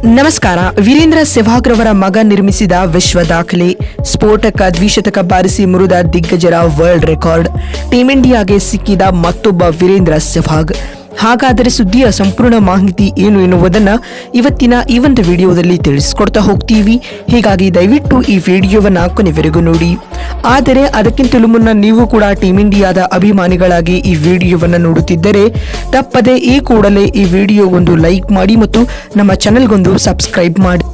ನಮಸ್ಕಾರ. ವೀರೇಂದ್ರ ಸೆಹ್ವಾಗ್ ರವರ ಮಗ ನಿರ್ಮಿಸಿದ ವಿಶ್ವ ದಾಖಲೆ ಸ್ಫೋಟಕ ದ್ವಿಶತಕ ಬಾರಿಸಿ ಮುರಿದ ದಿಗ್ಗಜರ ವರ್ಲ್ಡ್ ರೆಕಾರ್ಡ್. ಟೀಂ ಇಂಡಿಯಾಗೆ ಸಿಕ್ಕಿದ ಮತ್ತೊಬ್ಬ ವೀರೇಂದ್ರ ಸೆಹ್ವಾಗ್. ಹಾಗಾದರೆ ಸುದ್ದಿಯ ಸಂಪೂರ್ಣ ಮಾಹಿತಿ ಏನು ಎನ್ನುವುದನ್ನು ಇವತ್ತಿನ ಈ ಒಂದು ವಿಡಿಯೋದಲ್ಲಿ ತಿಳಿಸಿಕೊಡ್ತಾ ಹೋಗ್ತೀವಿ. ಹೀಗಾಗಿ ದಯವಿಟ್ಟು ಈ ವಿಡಿಯೋವನ್ನು ಕೊನೆವರೆಗೂ ನೋಡಿ. ಆದರೆ ಅದಕ್ಕಿಂತಲೂ ಮುನ್ನ ನೀವು ಕೂಡ ಟೀಂ ಇಂಡಿಯಾದ ಅಭಿಮಾನಿಗಳಾಗಿ ಈ ವಿಡಿಯೋವನ್ನು ನೋಡುತ್ತಿದ್ದರೆ ತಪ್ಪದೆ ಈ ಕೂಡಲೇ ಈ ವಿಡಿಯೋಗೊಂದು ಲೈಕ್ ಮಾಡಿ ಮತ್ತು ನಮ್ಮ ಚಾನೆಲ್ಗೊಂದು ಸಬ್ಸ್ಕ್ರೈಬ್ ಮಾಡಿ.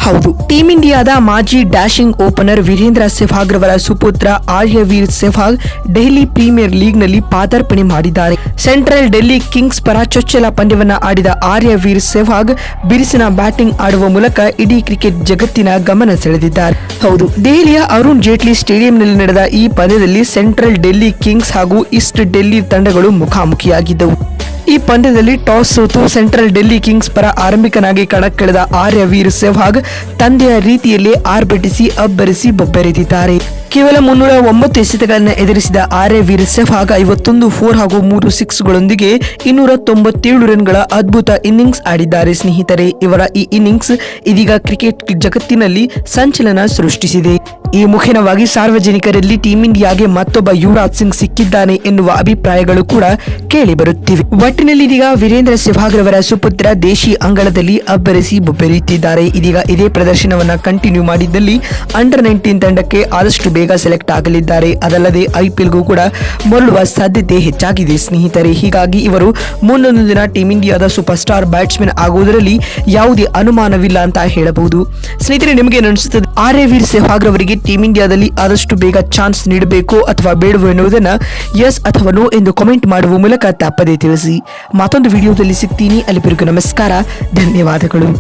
ಹೌದು, ಟೀಂ ಇಂಡಿಯಾದ ಮಾಜಿ ಡ್ಯಾಶಿಂಗ್ ಓಪನರ್ ವೀರೇಂದ್ರ ಸೆಹ್ವಾಗ್ ರವರ ಸುಪುತ್ರ ಆರ್ಯವೀರ್ ಸೆಹ್ವಾಗ್ ದೆಹಲಿ ಪ್ರೀಮಿಯರ್ ಲೀಗ್ನಲ್ಲಿ ಪಾದಾರ್ಪಣೆ ಮಾಡಿದ್ದಾರೆ. ಸೆಂಟ್ರಲ್ ಡೆಲ್ಲಿ ಕಿಂಗ್ಸ್ ಪರ ಚೊಚ್ಚಲ ಪಂದ್ಯವನ್ನು ಆಡಿದ ಆರ್ಯವೀರ್ ಸೆಹ್ವಾಗ್ ಬಿರುಸಿನ ಬ್ಯಾಟಿಂಗ್ ಆಡುವ ಮೂಲಕ ಇಡೀ ಕ್ರಿಕೆಟ್ ಜಗತ್ತಿನ ಗಮನ ಸೆಳೆದಿದ್ದಾರೆ. ಹೌದು, ದೆಹಲಿಯ ಅರುಣ್ ಜೇಟ್ಲಿ ಸ್ಟೇಡಿಯಂನಲ್ಲಿ ನಡೆದ ಈ ಪಂದ್ಯದಲ್ಲಿ ಸೆಂಟ್ರಲ್ ಡೆಲ್ಲಿ ಕಿಂಗ್ಸ್ ಹಾಗೂ ಈಸ್ಟ್ ಡೆಲ್ಲಿ ತಂಡಗಳು ಮುಖಾಮುಖಿಯಾಗಿದ್ದವು. ಈ ಪಂದ್ಯದಲ್ಲಿ ಟಾಸ್ ಸೋತು ಸೆಂಟ್ರಲ್ ಡೆಲ್ಲಿ ಕಿಂಗ್ಸ್ ಪರ ಆರಂಭಿಕನಾಗಿ ಕಣಕ್ಕಿಳಿದ ಆರ್ಯವೀರ್ ಸೆಹ್ವಾಗ್ ತಂದೆಯ ರೀತಿಯಲ್ಲೇ ಆರ್ಭಟಿಸಿ ಅಬ್ಬರಿಸಿ ಬೊಬ್ಬೆರೆದಿದ್ದಾರೆ. ಕೇವಲ 309 ಎಸೆತಗಳನ್ನು ಎದುರಿಸಿದ ಆರ್ಯವೀರ್ ಸೆಹ್ವಾಗ್ 51 4 ಹಾಗೂ 3 6ಗಳೊಂದಿಗೆ 297 ರನ್ಗಳ ಅದ್ಭುತ ಇನ್ನಿಂಗ್ಸ್ ಆಡಿದ್ದಾರೆ. ಸ್ನೇಹಿತರೆ, ಇವರ ಈ ಇನ್ನಿಂಗ್ಸ್ ಇದೀಗ ಕ್ರಿಕೆಟ್ ಜಗತ್ತಿನಲ್ಲಿ ಸಂಚಲನ ಸೃಷ್ಟಿಸಿದೆ. ಈ ಮುಖೇನವಾಗಿ ಸಾರ್ವಜನಿಕರಲ್ಲಿ ಟೀಂ ಇಂಡಿಯಾಗೆ ಮತ್ತೊಬ್ಬ ಯುವರಾಜ್ ಸಿಂಗ್ ಸಿಕ್ಕಿದ್ದಾನೆ ಎನ್ನುವ ಅಭಿಪ್ರಾಯಗಳು ಕೂಡ ಕೇಳಿ ಬರುತ್ತಿವೆ. ಒಟ್ಟಿನಲ್ಲಿ ಇದೀಗ ವೀರೇಂದ್ರ ಸೆಹ್ವಾಗ್ ರವರ ಸುಪುತ್ರ ದೇಶಿ ಅಂಗಳದಲ್ಲಿ ಅಬ್ಬರಿಸಿ ಬೊಬ್ಬೆರೆಯುತ್ತಿದ್ದಾರೆ. ಇದೀಗ ಇದೇ ಪ್ರದರ್ಶನವನ್ನ ಕಂಟಿನ್ಯೂ ಮಾಡಿದ್ದಲ್ಲಿ ಅಂಡರ್ 19 ತಂಡಕ್ಕೆ ಆದಷ್ಟು ಬೇಗ ಸೆಲೆಕ್ಟ್ ಆಗಲಿದ್ದಾರೆ. ಅದಲ್ಲದೆ ಐಪಿಎಲ್ಗೂ ಕೂಡ ಮರಳುವ ಸಾಧ್ಯತೆ ಹೆಚ್ಚಾಗಿದೆ ಸ್ನೇಹಿತರೆ. ಹೀಗಾಗಿ ಇವರು ಮುಂದೊಂದು ದಿನ ಟೀಂ ಇಂಡಿಯಾದ ಸೂಪರ್ ಸ್ಟಾರ್ ಬ್ಯಾಟ್ಸ್ಮನ್ ಆಗುವುದರಲ್ಲಿ ಯಾವುದೇ ಅನುಮಾನವಿಲ್ಲ ಅಂತ ಹೇಳಬಹುದು. ಸ್ನೇಹಿತರೆ, ನಿಮಗೆ ಅನಿಸುತ್ತದೆ ಆರ್ಯವೀರ್ ಸೆಹ್ವಾಗ್ ರವರಿಗೆ ಟೀಂ ಇಂಡಿಯಾದಲ್ಲಿ ಆದಷ್ಟು ಬೇಗ ಚಾನ್ಸ್ ನೀಡಬೇಕು ಅಥವಾ ಬೇಡವೋ ಎನ್ನುವುದನ್ನು ಎಸ್ ಅಥವಾ ನೋ ಎಂದು ಕಾಮೆಂಟ್ ಮಾಡುವ ಮೂಲಕ ತಪ್ಪದೇ ತಿಳಿಸಿ. ಮತ್ತೊಂದು ವಿಡಿಯೋದಲ್ಲಿ ಸಿಗ್ತೀನಿ. ಅಲ್ಲಿವರೆಗೂ ನಮಸ್ಕಾರ, ಧನ್ಯವಾದಗಳು.